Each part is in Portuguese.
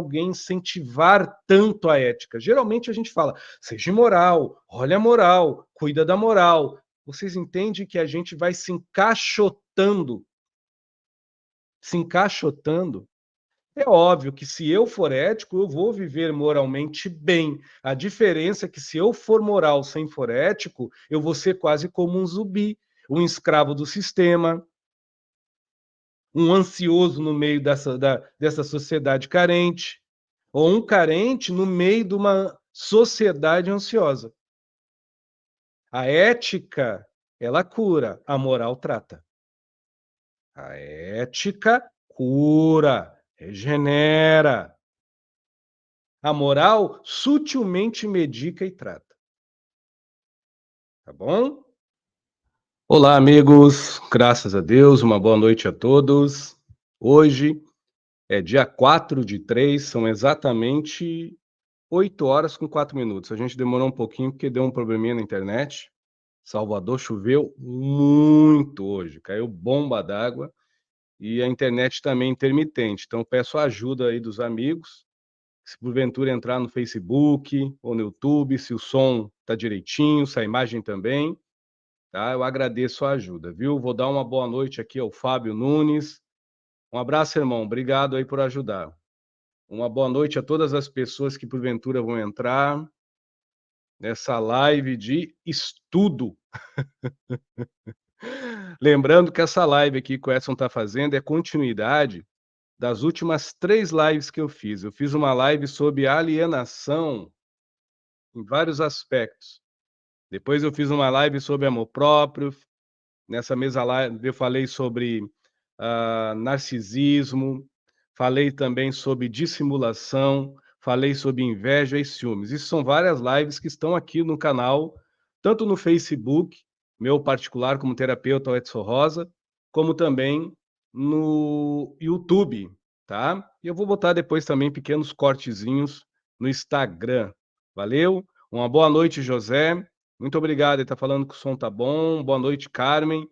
alguém incentivar tanto a ética. Geralmente a gente fala, seja moral, olha a moral, cuida da moral. Vocês entendem que a gente vai se encaixotando. Se encaixotando. É óbvio que se eu for ético, eu vou viver moralmente bem. A diferença é que se eu for moral sem for ético, eu vou ser quase como um zumbi, um escravo do sistema, um ansioso no meio dessa sociedade carente, ou um carente no meio de uma sociedade ansiosa. A ética, ela cura, a moral trata. A ética cura, regenera. A moral sutilmente medica e trata. Tá bom? Olá, amigos. Graças a Deus, uma boa noite a todos. Hoje é dia 4/3, são exatamente 8 horas com 4 minutos. A gente demorou um pouquinho porque deu um probleminha na internet. Salvador choveu muito hoje, caiu bomba d'água e a internet também intermitente. Então peço a ajuda aí dos amigos. Se porventura entrar no Facebook ou no YouTube, se o som tá direitinho, se a imagem também, tá? Eu agradeço a ajuda, viu? Vou dar uma boa noite aqui ao Fábio Nunes. Um abraço, irmão. Obrigado aí por ajudar. Uma boa noite a todas as pessoas que porventura vão entrar nessa live de estudo. Lembrando que essa live aqui que o Edson está fazendo é continuidade das últimas 3 lives que eu fiz. Eu fiz uma live sobre alienação em vários aspectos. Depois eu fiz uma live sobre amor próprio. Nessa mesma live eu falei sobre narcisismo, falei também sobre dissimulação, falei sobre inveja e ciúmes. Isso são várias lives que estão aqui no canal, tanto no Facebook, meu particular como terapeuta Edson Rosa, como também no YouTube, tá? E eu vou botar depois também pequenos cortezinhos no Instagram. Valeu? Uma boa noite, José. Muito obrigado, ele está falando que o som tá bom. Boa noite, Carmen.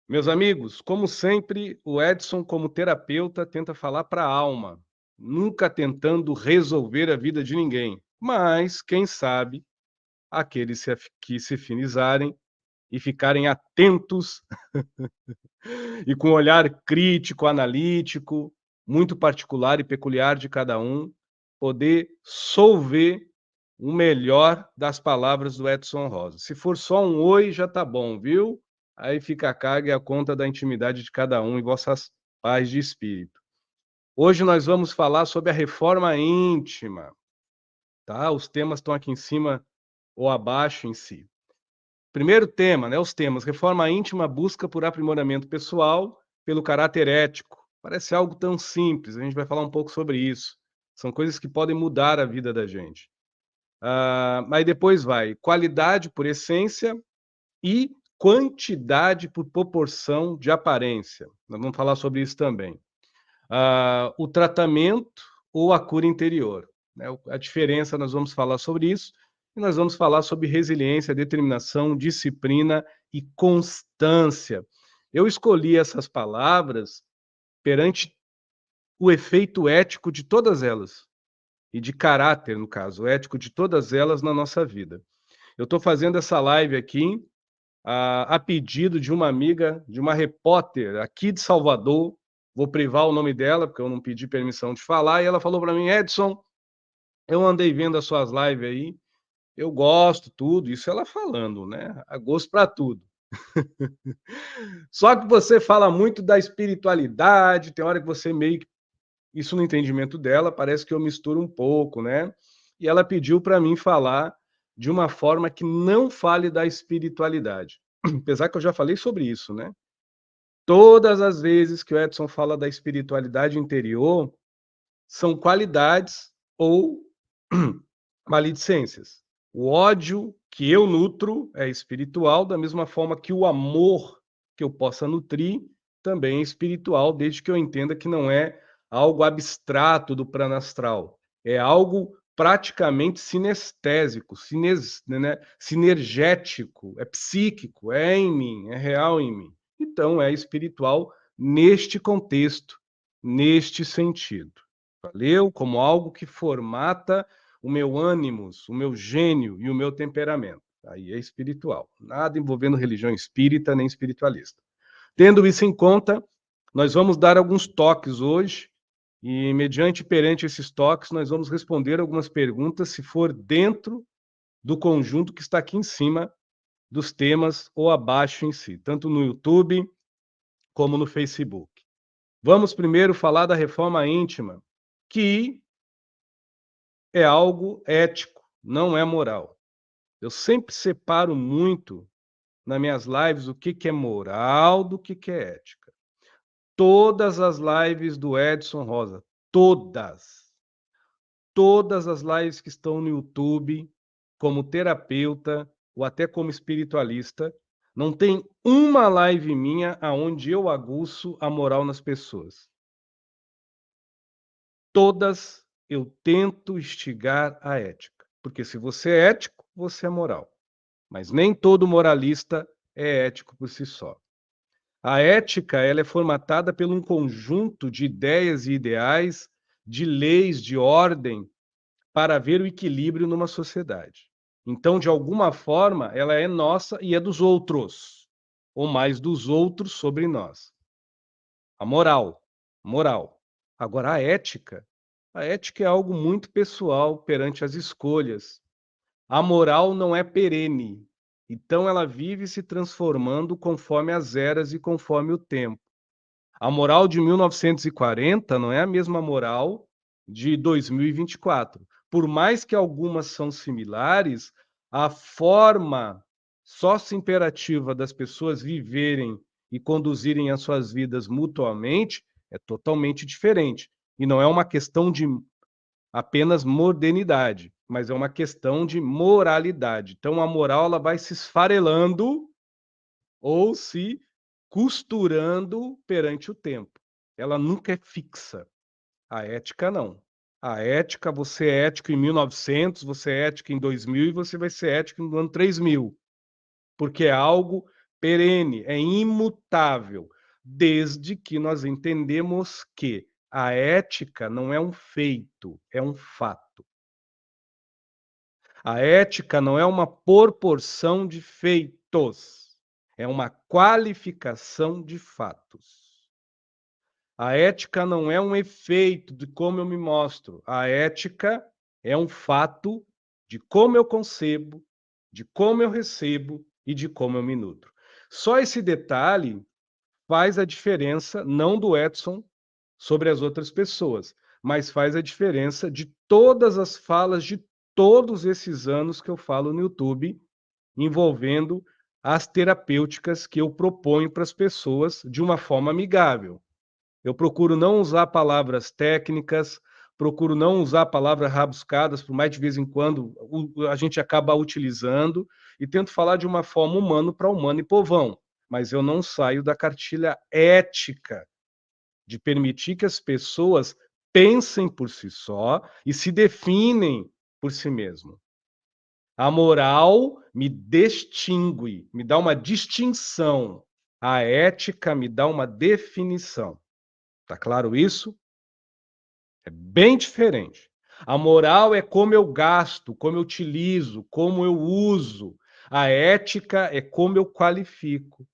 Meus amigos, como sempre, o Edson, como terapeuta, tenta falar para a alma, nunca tentando resolver a vida de ninguém. Mas, quem sabe, aqueles que se finizarem e ficarem atentos e com um olhar crítico, analítico, muito particular e peculiar de cada um, poder solver o melhor das palavras do Edson Rosa. Se for só um oi, já tá bom, viu? Aí fica a carga e a conta da intimidade de cada um e vossas paz de espírito. Hoje nós vamos falar sobre a reforma íntima, tá? Os temas estão aqui em cima ou abaixo em si. Primeiro tema, né? Os temas: reforma íntima, busca por aprimoramento pessoal, pelo caráter ético. Parece algo tão simples, a gente vai falar um pouco sobre isso. São coisas que podem mudar a vida da gente. Mas depois vai qualidade por essência e quantidade por proporção de aparência. Nós vamos falar sobre isso também. O tratamento ou a cura interior, né? A diferença, nós vamos falar sobre isso, e nós vamos falar sobre resiliência, determinação, disciplina e constância. Eu escolhi essas palavras perante o efeito ético de todas elas, e de caráter, no caso, ético de todas elas na nossa vida. Eu estou fazendo essa live aqui a pedido de uma amiga, de uma repórter aqui de Salvador. Vou privar o nome dela, porque eu não pedi permissão de falar, e ela falou para mim: Edson, eu andei vendo as suas lives aí, eu gosto, tudo, isso ela falando, né? A gosto para tudo. Só que você fala muito da espiritualidade, tem hora que você meio que, isso no entendimento dela, parece que eu misturo um pouco, né? E ela pediu para mim falar de uma forma que não fale da espiritualidade. Apesar que eu já falei sobre isso, né? Todas as vezes que o Edson fala da espiritualidade interior, são qualidades ou maledicências. O ódio que eu nutro é espiritual, da mesma forma que o amor que eu possa nutrir também é espiritual, desde que eu entenda que não é algo abstrato do plano astral, é algo praticamente sinestésico, sinergético, é psíquico, é em mim, é real em mim. Então é espiritual neste contexto, neste sentido. Valeu? Como algo que formata o meu ânimos, o meu gênio e o meu temperamento. Aí é espiritual. Nada envolvendo religião espírita nem espiritualista. Tendo isso em conta, nós vamos dar alguns toques hoje e, perante esses toques, nós vamos responder algumas perguntas, se for dentro do conjunto que está aqui em cima dos temas ou abaixo em si, tanto no YouTube como no Facebook. Vamos primeiro falar da reforma íntima, que é algo ético, não é moral. Eu sempre separo muito nas minhas lives o que é moral do que é ética. Todas as lives do Edson Rosa, todas as lives que estão no YouTube, como terapeuta ou até como espiritualista, não tem uma live minha aonde eu aguço a moral nas pessoas. Todas eu tento instigar a ética, porque se você é ético, você é moral. Mas nem todo moralista é ético por si só. A ética, ela é formatada por um conjunto de ideias e ideais, de leis, de ordem, para haver o equilíbrio numa sociedade. Então, de alguma forma, ela é nossa e é dos outros, ou mais dos outros sobre nós. A moral. Agora, a ética é algo muito pessoal perante as escolhas. A moral não é perene, então ela vive se transformando conforme as eras e conforme o tempo. A moral de 1940 não é a mesma moral de 2024. Por mais que algumas são similares, a forma sócio-imperativa das pessoas viverem e conduzirem as suas vidas mutuamente é totalmente diferente. E não é uma questão de apenas modernidade, mas é uma questão de moralidade. Então a moral ela vai se esfarelando ou se costurando perante o tempo. Ela nunca é fixa. A ética não. A ética, você é ético em 1900, você é ético em 2000 e você vai ser ético no ano 3000, porque é algo perene, é imutável, desde que nós entendemos que a ética não é um feito, é um fato. A ética não é uma proporção de feitos, é uma qualificação de fatos. A ética não é um efeito de como eu me mostro. A ética é um fato de como eu concebo, de como eu recebo e de como eu me nutro. Só esse detalhe faz a diferença, não do Edson sobre as outras pessoas, mas faz a diferença de todas as falas de todos esses anos que eu falo no YouTube, envolvendo as terapêuticas que eu proponho para as pessoas de uma forma amigável. Eu procuro não usar palavras técnicas, procuro não usar palavras rabuscadas, por mais de vez em quando a gente acaba utilizando, e tento falar de uma forma humano para humano e povão. Mas eu não saio da cartilha ética de permitir que as pessoas pensem por si só e se definem por si mesmo. A moral me distingue, me dá uma distinção. A ética me dá uma definição. Tá claro isso? É bem diferente. A moral é como eu gasto, como eu utilizo, como eu uso. A ética é como eu qualifico.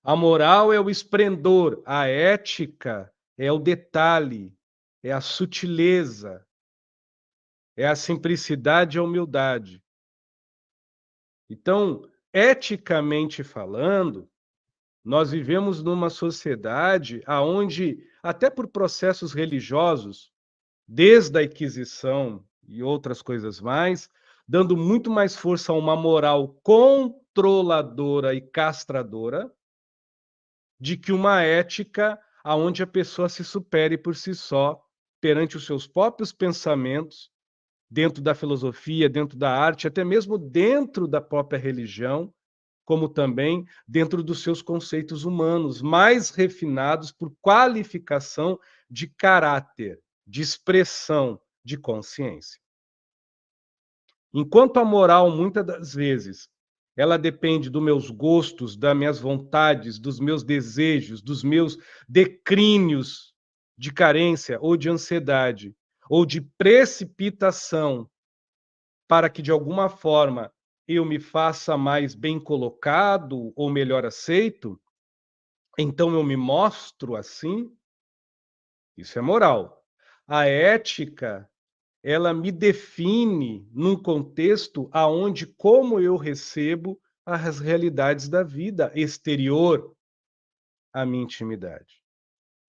A moral é o esplendor, a ética é o detalhe, é a sutileza, é a simplicidade e a humildade. Então, eticamente falando, nós vivemos numa sociedade aonde, até por processos religiosos, desde a Inquisição e outras coisas mais, dando muito mais força a uma moral controladora e castradora, de que uma ética aonde a pessoa se supere por si só, perante os seus próprios pensamentos, dentro da filosofia, dentro da arte, até mesmo dentro da própria religião, como também dentro dos seus conceitos humanos, mais refinados por qualificação de caráter, de expressão, de consciência. Enquanto a moral, muitas das vezes, ela depende dos meus gostos, das minhas vontades, dos meus desejos, dos meus decrínios, de carência ou de ansiedade ou de precipitação para que, de alguma forma, eu me faça mais bem colocado ou melhor aceito, então eu me mostro assim, isso é moral. A ética, ela me define num contexto aonde como eu recebo as realidades da vida exterior à minha intimidade.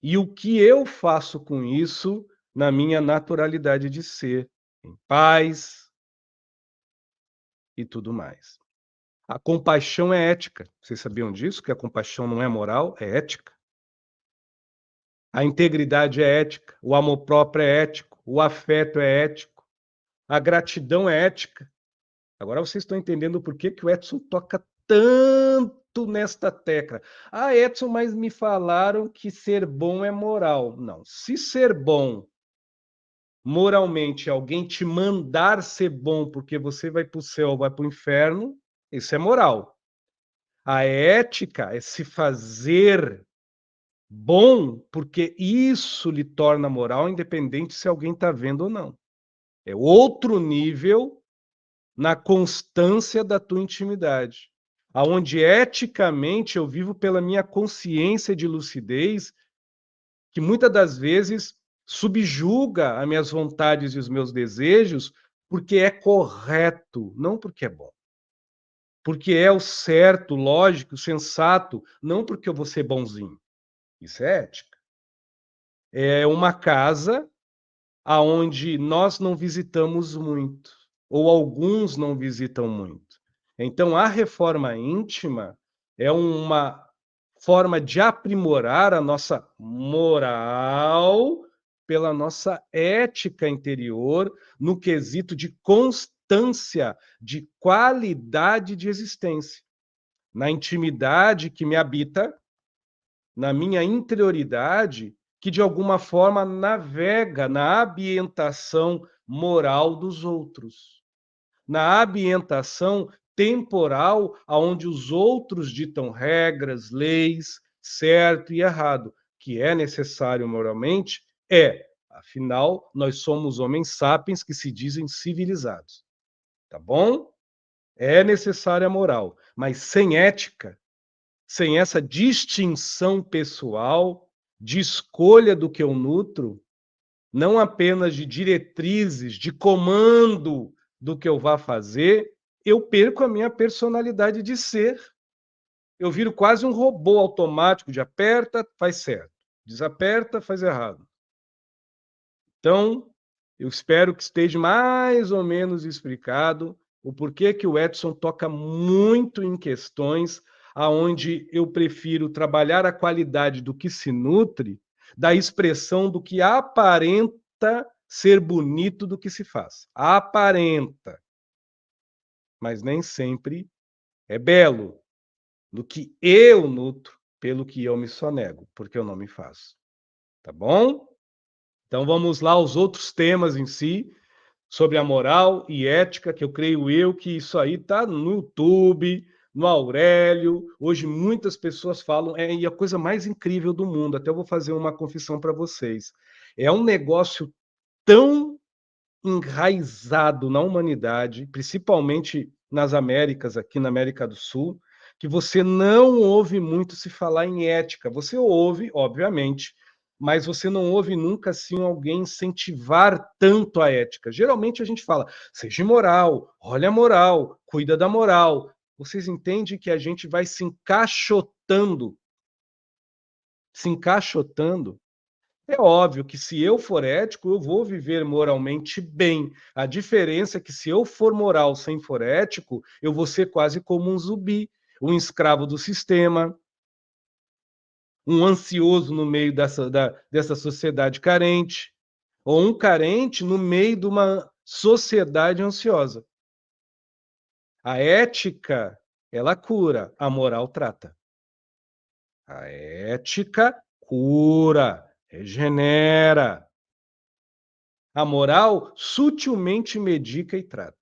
E o que eu faço com isso na minha naturalidade de ser, em paz e tudo mais. A compaixão é ética. Vocês sabiam disso? Que a compaixão não é moral, é ética? A integridade é ética, o amor próprio é ético, o afeto é ético, a gratidão é ética. Agora vocês estão entendendo por que que o Edson toca tanto nesta tecla. Ah, Edson, mas me falaram que ser bom é moral. Não, se ser bom moralmente alguém te mandar ser bom porque você vai para o céu ou vai para o inferno, isso é moral. A ética é se fazer bom porque isso lhe torna moral, independente se alguém está vendo ou não. É outro nível na constância da tua intimidade, aonde eticamente eu vivo pela minha consciência de lucidez, que muitas das vezes subjuga as minhas vontades e os meus desejos, porque é correto, não porque é bom. Porque é o certo, lógico, sensato, não porque eu vou ser bonzinho. Isso é ética. É uma casa aonde nós não visitamos muito, ou alguns não visitam muito. Então, a reforma íntima é uma forma de aprimorar a nossa moral pela nossa ética interior, no quesito de constância, de qualidade de existência. Na intimidade que me habita, na minha interioridade, que de alguma forma navega na ambientação moral dos outros, na ambientação temporal aonde os outros ditam regras, leis, certo e errado, que é necessário moralmente, afinal, nós somos homens sapiens que se dizem civilizados, tá bom? É necessária a moral, mas sem ética, sem essa distinção pessoal, de escolha do que eu nutro, não apenas de diretrizes, de comando do que eu vá fazer, eu perco a minha personalidade de ser. Eu viro quase um robô automático de aperta, faz certo, desaperta, faz errado. Então, eu espero que esteja mais ou menos explicado o porquê que o Edson toca muito em questões aonde eu prefiro trabalhar a qualidade do que se nutre, da expressão do que aparenta ser bonito do que se faz. Aparenta, mas nem sempre é belo. Do que eu nutro, pelo que eu me sonego, porque eu não me faço. Tá bom? Então vamos lá aos outros temas em si, sobre a moral e ética, que eu creio eu que isso aí está no YouTube, no Aurélio. Hoje muitas pessoas falam, e a coisa mais incrível do mundo, até eu vou fazer uma confissão para vocês. É um negócio tão enraizado na humanidade, principalmente nas Américas, aqui na América do Sul, que você não ouve muito se falar em ética. Você ouve, obviamente, mas você não ouve nunca assim alguém incentivar tanto a ética. Geralmente a gente fala, seja moral, olha a moral, cuida da moral. Vocês entendem que a gente vai se encaixotando. É óbvio que se eu for ético, eu vou viver moralmente bem. A diferença é que se eu for moral sem for ético, eu vou ser quase como um zumbi, um escravo do sistema, um ansioso no meio dessa sociedade carente, ou um carente no meio de uma sociedade ansiosa. A ética, ela cura, a moral trata. A ética cura, regenera. A moral sutilmente medica e trata.